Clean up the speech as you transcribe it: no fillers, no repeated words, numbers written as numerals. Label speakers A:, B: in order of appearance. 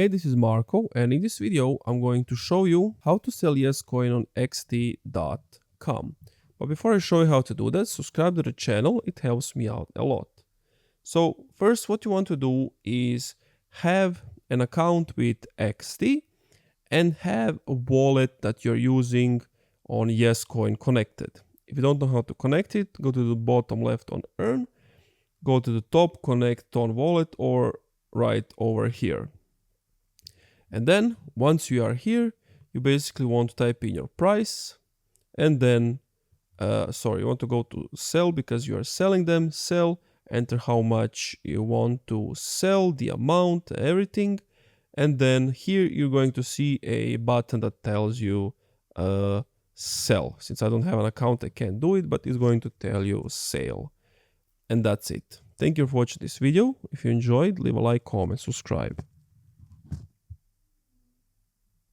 A: Hey, this is Marco, and in this video I'm going to show you how to sell YesCoin on xt.com. But before I show you how to do that, subscribe to the channel, it helps me out a lot. So first, what you want to do is have an account with XT and have a wallet that you're using on YesCoin connected. If you don't know how to connect it, go to the bottom left on Earn, go to the top, connect on wallet, or right over here. And then once you are here, you basically want to type in your price and then, you want to go to sell because you are selling them, sell, enter how much you want to sell, the amount, everything. And then here you're going to see a button that tells you sell. Since I don't have an account, I can't do it, but it's going to tell you sale. And that's it. Thank you for watching this video. If you enjoyed, leave a like, comment, subscribe.